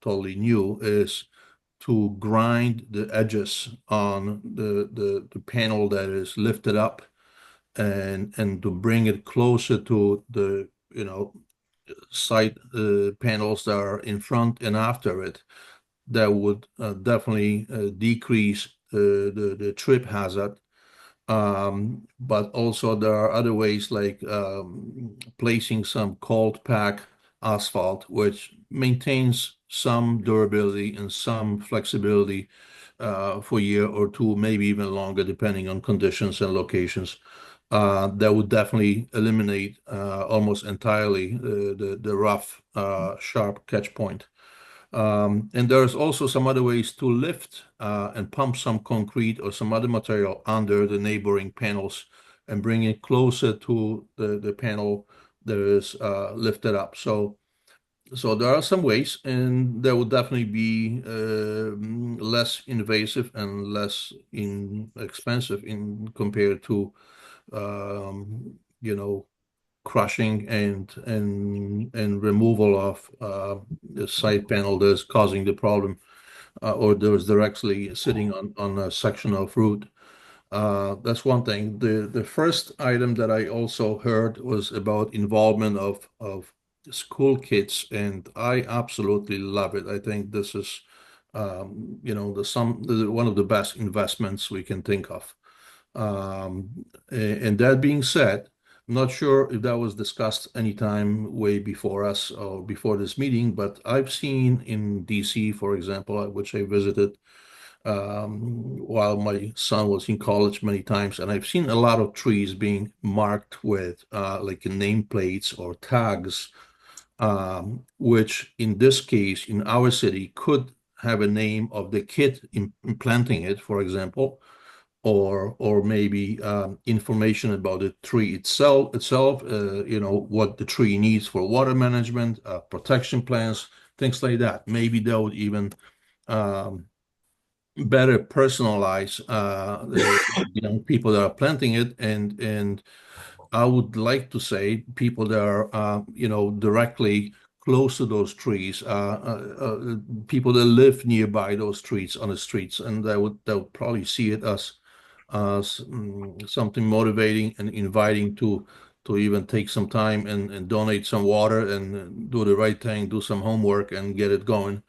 totally new, is to grind the edges on the panel that is lifted up and to bring it closer to the side panels that are in front and after it. That would definitely decrease the trip hazard. But also there are other ways like placing some cold pack asphalt, which maintains some durability and some flexibility for a year or two, maybe even longer, depending on conditions and locations. That would definitely eliminate almost entirely the rough, sharp catch point. And there's also some other ways to lift and pump some concrete or some other material under the neighboring panels and bring it closer to the panel that is lifted up. So there are some ways, and that would definitely be less invasive and less expensive in compared to, you know, crushing and removal of the side panel that's causing the problem, or those directly sitting on a section of root. That's one thing. The first item that I also heard was about involvement of school kids, and I absolutely love it. I think this is, one of the best investments we can think of. And that being said, I'm not sure if that was discussed anytime way before us or before this meeting, but I've seen in DC, for example, which I visited while my son was in college many times, and I've seen a lot of trees being marked with like nameplates or tags, which in this case, in our city, could have a name of the kid in planting it, for example, or maybe information about the tree itself, what the tree needs for water management, protection plans, things like that. Maybe that would even um, better personalize the young people that are planting it, and I would like to say people that are directly close to those trees, people that live nearby those trees on the streets, and they would probably see it as something motivating and inviting to even take some time and donate some water and do the right thing, do some homework and get it going.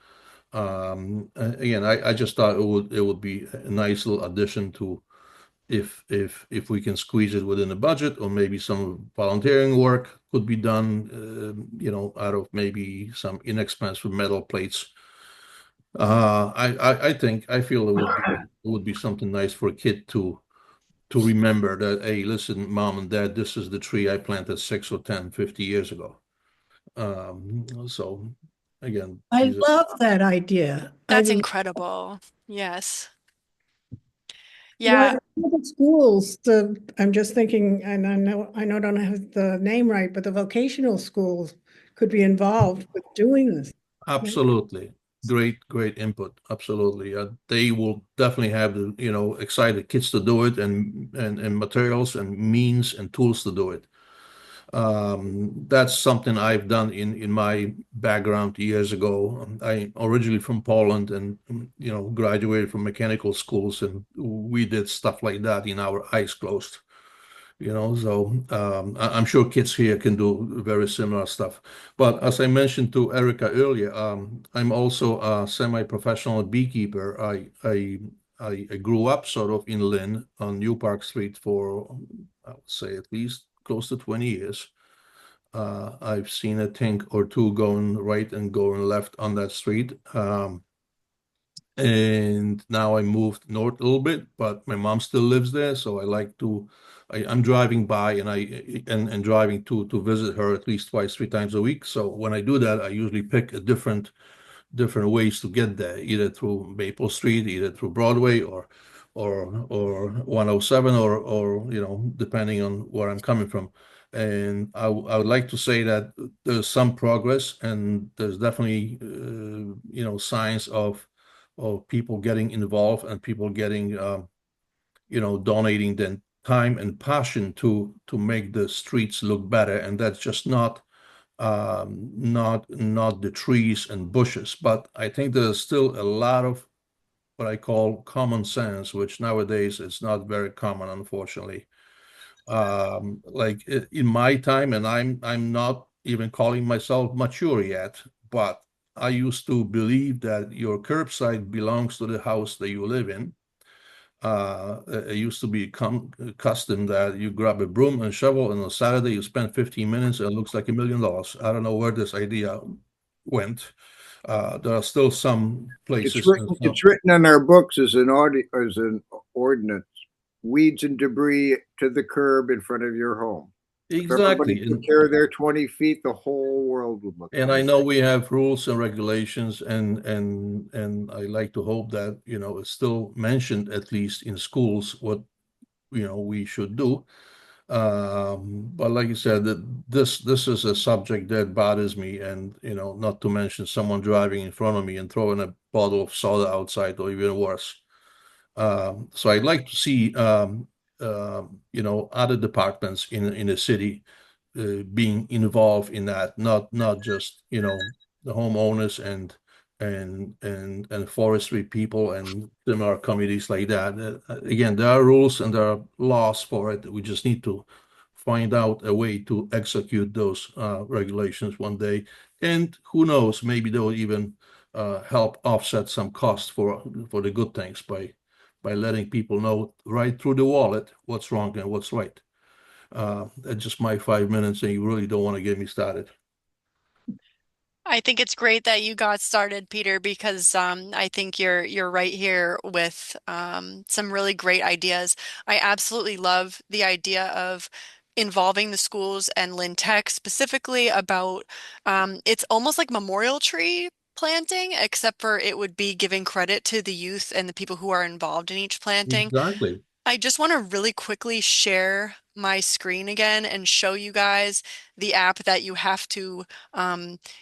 Again, I just thought it would be a nice little addition to, if we can squeeze it within the budget, or maybe some volunteering work could be done, out of maybe some inexpensive metal plates. I feel it would be something nice for a kid to remember that, hey, listen, mom and dad, this is the tree I planted 6 or 10, 50 years ago. So again, I these are love that idea. I That's mean, incredible. Yes. well, Yeah. the schools, I'm just thinking, and I know I don't have the name right, but the vocational schools could be involved with doing this. absolutely great input. Absolutely, they will definitely have the excited kids to do it, and materials and means and tools to do it. That's something I've done in my background years ago. I originally from Poland, and graduated from mechanical schools, and we did stuff like that in our eyes closed. So I'm sure kids here can do very similar stuff. But as I mentioned to Erica earlier, I'm also a semi-professional beekeeper. I grew up sort of in Lynn on New Park Street for, I would say, at least close to 20 years. I've seen a tank or two going right and going left on that street. And now I moved north a little bit, but my mom still lives there, so I like to. I'm driving by, and driving to visit her at least twice, 3 times a week. So when I do that, I usually pick a different ways to get there, either through Maple Street, either through Broadway, or 107, or depending on where I'm coming from. And I would like to say that there's some progress, and there's definitely signs of people getting involved, and people getting donating their time and passion to make the streets look better. And that's just not the trees and bushes, but I think there's still a lot of what I call common sense, which nowadays is not very common, unfortunately. Like in my time, and I'm not even calling myself mature yet, but I used to believe that your curbside belongs to the house that you live in. It used to be custom that you grab a broom and shovel, and on Saturday you spend 15 minutes and it looks like $1 million. I don't know where this idea went. There are still some It's places and written, some, it's written in our books as an ordinance. Weeds and debris to the curb in front of your home. If everybody exactly. took care of their 20 feet, the whole world would look And I nice. know we have rules and regulations, and I like to hope that it's still mentioned at least in schools what we should do. But like you said, that this is a subject that bothers me, and not to mention someone driving in front of me and throwing a bottle of soda outside, or even worse. So I'd like to see other departments in the city being involved in that, not just the homeowners and forestry people and similar committees like that. Again, there are rules and there are laws for it. We just need to find out a way to execute those regulations one day. And who knows, maybe they'll even help offset some costs for the good things by letting people know right through the wallet what's wrong and what's right. That's just my 5 minutes, and you really don't want to get me started. I think it's great that you got started, Peter, because I think you're right here with some really great ideas. I absolutely love the idea of involving the schools and Lynn Tech specifically about it's almost like memorial tree planting, except for it would be giving credit to the youth and the people who are involved in each planting. Exactly. I just want to really quickly share my screen again and show you guys the app that you have to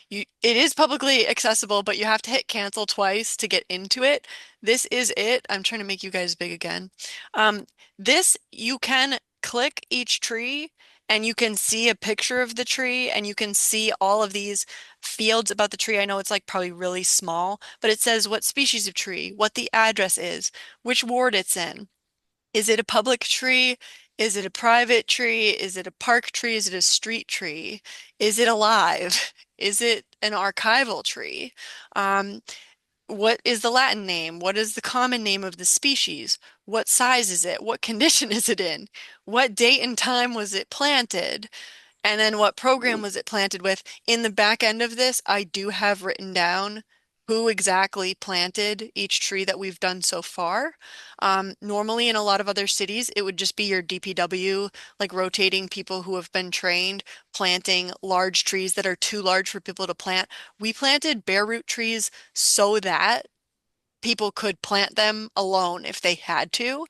it is publicly accessible, but you have to hit cancel twice to get into it. This is it. I'm trying to make you guys big again. Um, this you can click each tree and you can see a picture of the tree and you can see all of these fields about the tree. I know it's like probably really small, but it says what species of tree, what the address is, which ward it's in. Is it a public tree? Is it a private tree? Is it a park tree? Is it a street tree? Is it alive? Is it an archival tree? Um, what is the Latin name? What is the common name of the species? What size is it? What condition is it in? What date and time was it planted? And then what program was it planted with? In the back end of this, I do have written down who exactly planted each tree that we've done so far. Normally, in a lot of other cities, it would just be your DPW, like rotating people who have been trained, planting large trees that are too large for people to plant. We planted bare root trees so that people could plant them alone if they had to.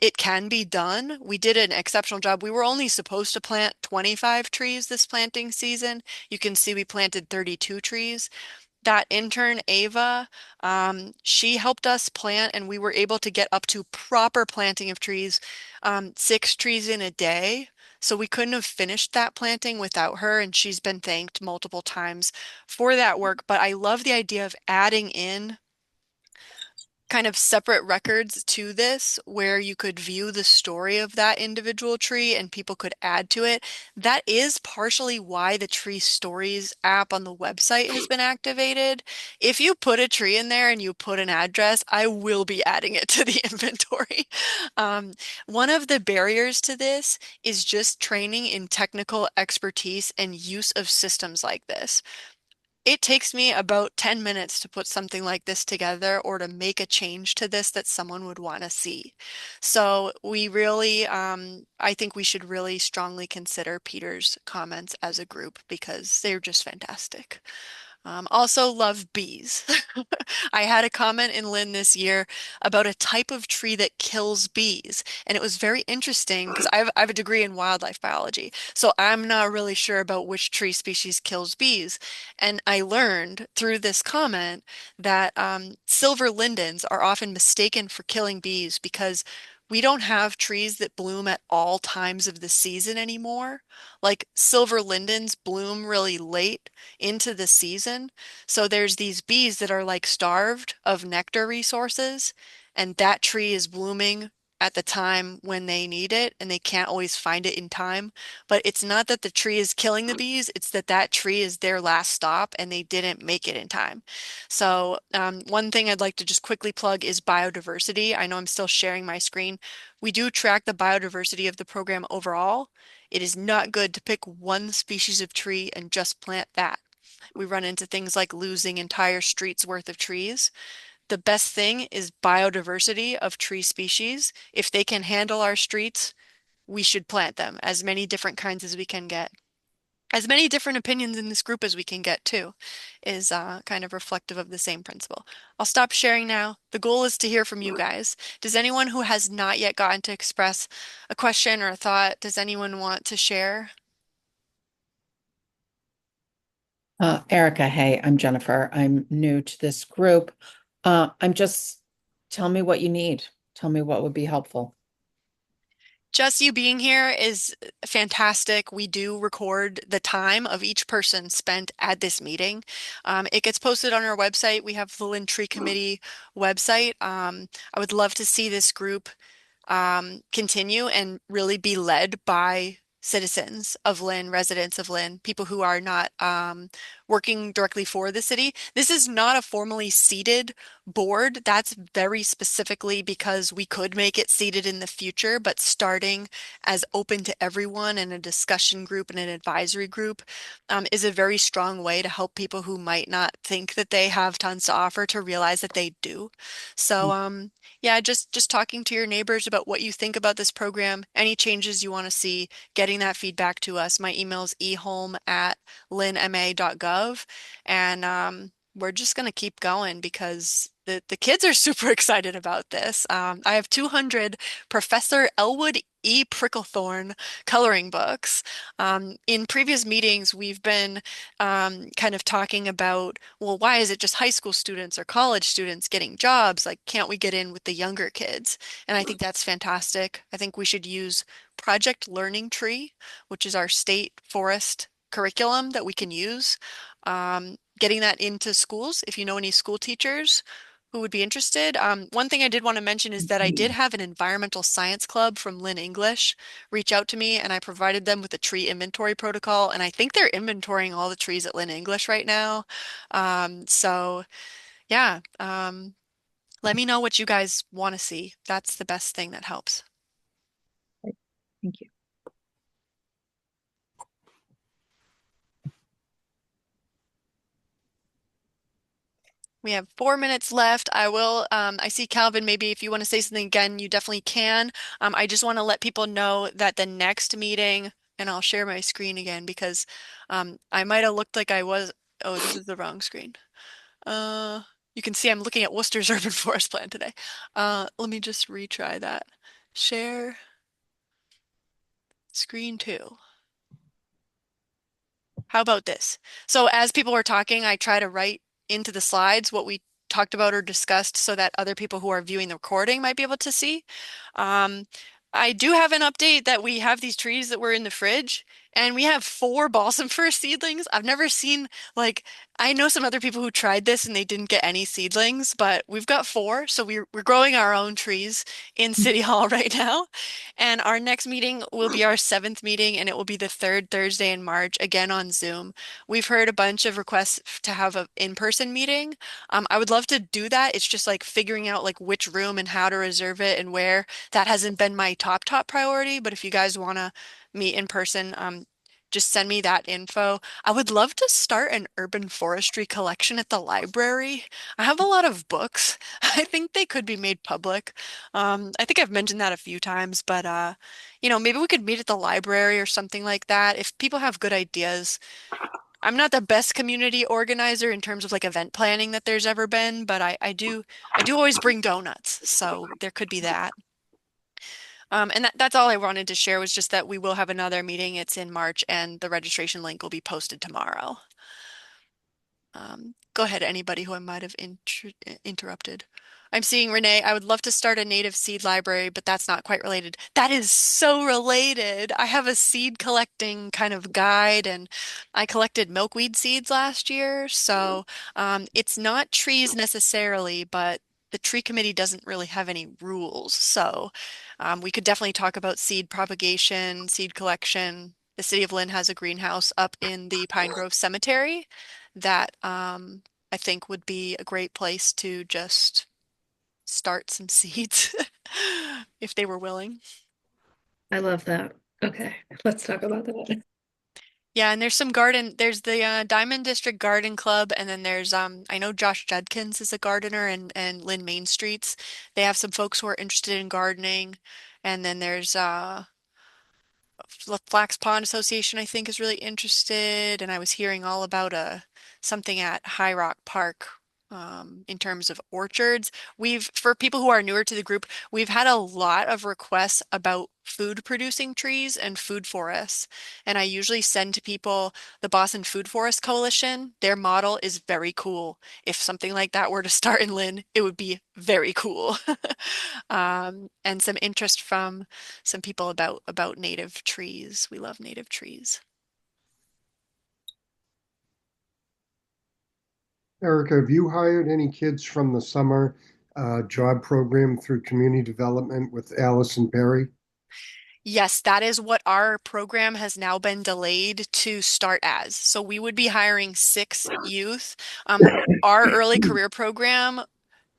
It can be done. We did an exceptional job. We were only supposed to plant 25 trees this planting season. You can see we planted 32 trees. That intern, Ava, she helped us plant, and we were able to get up to proper planting of trees, 6 trees in a day. So we couldn't have finished that planting without her, and she's been thanked multiple times for that work. But I love the idea of adding in kind of separate records to this where you could view the story of that individual tree and people could add to it. That is partially why the Tree Stories app on the website has been activated. If you put a tree in there and you put an address, I will be adding it to the inventory. Um, One of the barriers to this is just training in technical expertise and use of systems like this. It takes me about 10 minutes to put something like this together or to make a change to this that someone would want to see. So we really, I think we should really strongly consider Peter's comments as a group because they're just fantastic. Also love bees. I had a comment in Lynn this year about a type of tree that kills bees. And it was very interesting because I have a degree in wildlife biology. So I'm not really sure about which tree species kills bees. And I learned through this comment that silver lindens are often mistaken for killing bees because we don't have trees that bloom at all times of the season anymore. Like silver lindens bloom really late into the season. So there's these bees that are like starved of nectar resources, and that tree is blooming at the time when they need it, and they can't always find it in time. But it's not that the tree is killing the bees, it's that that tree is their last stop and they didn't make it in time. So, one thing I'd like to just quickly plug is biodiversity. I know I'm still sharing my screen. We do track the biodiversity of the program overall. It is not good to pick one species of tree and just plant that. We run into things like losing entire streets worth of trees. The best thing is biodiversity of tree species. If they can handle our streets, we should plant them, as many different kinds as we can get. As many different opinions in this group as we can get too, is kind of reflective of the same principle. I'll stop sharing now. The goal is to hear from you guys. Does anyone who has not yet gotten to express a question or a thought, does anyone want to share? Erica, hey, I'm Jennifer. I'm new to this group. I'm just, tell me what you need. Tell me what would be helpful. Just you being here is fantastic. We do record the time of each person spent at this meeting. It gets posted on our website. We have the Lynn Tree Committee website. I would love to see this group continue and really be led by citizens of Lynn, residents of Lynn, people who are not working directly for the city. This is not a formally seated board. That's very specifically because we could make it seated in the future, but starting as open to everyone in a discussion group and an advisory group is a very strong way to help people who might not think that they have tons to offer to realize that they do. So, yeah, just talking to your neighbors about what you think about this program, any changes you want to see, getting that feedback to us. My email is eholm@lynnma.gov, and we're just going to keep going because the kids are super excited about this. I have 200 Professor Elwood E. Pricklethorne coloring books. In previous meetings, we've been kind of talking about, well, why is it just high school students or college students getting jobs? Like, can't we get in with the younger kids? And I think that's fantastic. I think we should use Project Learning Tree, which is our state forest curriculum that we can use. Getting that into schools, if you know any school teachers who would be interested. One thing I did want to mention is that I did have an environmental science club from Lynn English reach out to me, and I provided them with a tree inventory protocol, and I think they're inventorying all the trees at Lynn English right now. So yeah, let me know what you guys want to see. That's the best thing that helps. Thank you. We have 4 minutes left. I see Calvin, maybe if you want to say something again, you definitely can. I just want to let people know that the next meeting, and I'll share my screen again because I might have looked like I was, oh, this is the wrong screen. Uh, you can see I'm looking at Worcester's urban forest plan today. Let me just retry that. Share screen two. How about this? So as people were talking, I try to write into the slides what we talked about or discussed so that other people who are viewing the recording might be able to see. Um, I do have an update that we have these trees that were in the fridge and we have 4 balsam fir seedlings. I've never seen like I know some other people who tried this and they didn't get any seedlings, but we've got 4, so we're growing our own trees in City Hall right now. And our next meeting will be our 7th meeting, and it will be the 3rd Thursday in March, again on Zoom. We've heard a bunch of requests to have an in-person meeting. I would love to do that. It's just like figuring out like which room and how to reserve it and where. That hasn't been my top priority, but if you guys want to meet in person, just send me that info. I would love to start an urban forestry collection at the library. I have a lot of books. I think they could be made public. I think I've mentioned that a few times, but maybe we could meet at the library or something like that. If people have good ideas. I'm not the best community organizer in terms of like event planning that there's ever been, but I do always bring donuts, so there could be that. And that's all I wanted to share was just that we will have another meeting. It's in March, and the registration link will be posted tomorrow. Go ahead, anybody who I might have interrupted. I'm seeing Renee. I would love to start a native seed library, but that's not quite related. That is so related. I have a seed collecting kind of guide, and I collected milkweed seeds last year. So it's not trees necessarily, but the tree committee doesn't really have any rules. So we could definitely talk about seed propagation, seed collection. The City of Lynn has a greenhouse up in the Pine Grove Cemetery that I think would be a great place to just start some seeds if they were willing. I love that. Okay, let's talk about that. Yeah, and there's the Diamond District Garden Club, and then there's I know Josh Judkins is a gardener and Lynn Main Streets. They have some folks who are interested in gardening. And then there's Flax Pond Association, I think, is really interested, and I was hearing all about something at High Rock Park in terms of orchards. For people who are newer to the group, we've had a lot of requests about food producing trees and food forests. And I usually send to people the Boston Food Forest Coalition. Their model is very cool. If something like that were to start in Lynn, it would be very cool. And some interest from some people about native trees. We love native trees. Erica, have you hired any kids from the summer job program through community development with Allison Perry? Yes, that is what our program has now been delayed to start as. So we would be hiring 6 youth. Our early career program,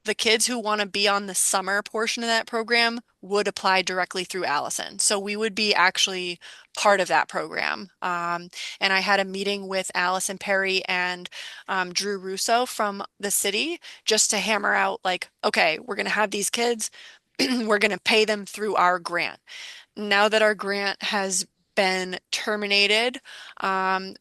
the kids who want to be on the summer portion of that program would apply directly through Allison. So we would be actually part of that program. And I had a meeting with Allison Perry and Drew Russo from the city just to hammer out like, okay, we're going to have these kids. We're going to pay them through our grant. Now that our grant has been terminated,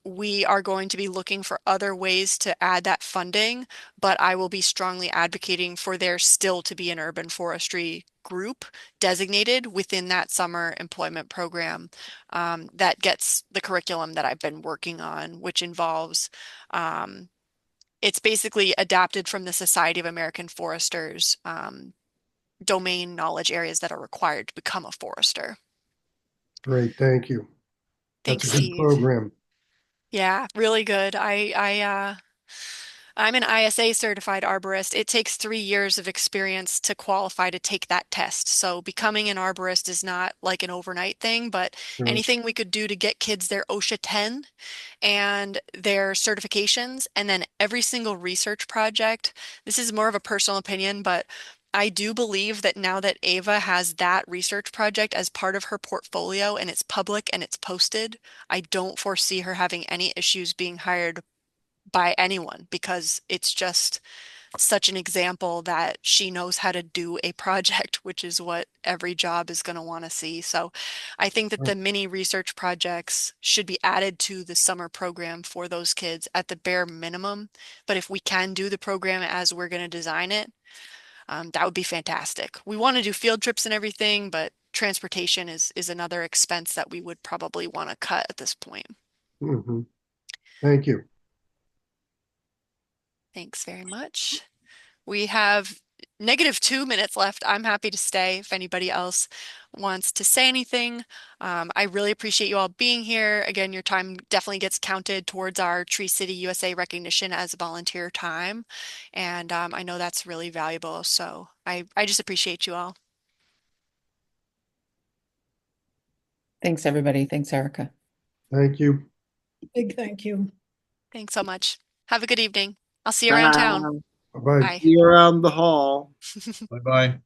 we are going to be looking for other ways to add that funding, but I will be strongly advocating for there still to be an urban forestry group designated within that summer employment program that gets the curriculum that I've been working on, which involves it's basically adapted from the Society of American Foresters domain knowledge areas that are required to become a forester. Great, thank you. That's Thanks, a good Steve. program. Yeah, really good. I'm an ISA certified arborist. It takes 3 years of experience to qualify to take that test. So becoming an arborist is not like an overnight thing, but Sure. anything we could do to get kids their OSHA 10 and their certifications, and then every single research project. This is more of a personal opinion, but I do believe that now that Ava has that research project as part of her portfolio and it's public and it's posted, I don't foresee her having any issues being hired by anyone because it's just such an example that she knows how to do a project, which is what every job is going to want to see. So I think that the mini research projects should be added to the summer program for those kids at the bare minimum. But if we can do the program as we're going to design it, that would be fantastic. We want to do field trips and everything, but transportation is another expense that we would probably want to cut at this point. Mhm. Thank you. Thanks very much. We have -2 minutes left. I'm happy to stay if anybody else wants to say anything. I really appreciate you all being here. Again, your time definitely gets counted towards our Tree City USA recognition as volunteer time. And I know that's really valuable. So I just appreciate you all. Thanks, everybody. Thanks, Erica. Thank you. Big thank you. Thanks so much. Have a good evening. I'll see you around town. Bye. Bye-bye. Bye. See you around the hall. Bye-bye.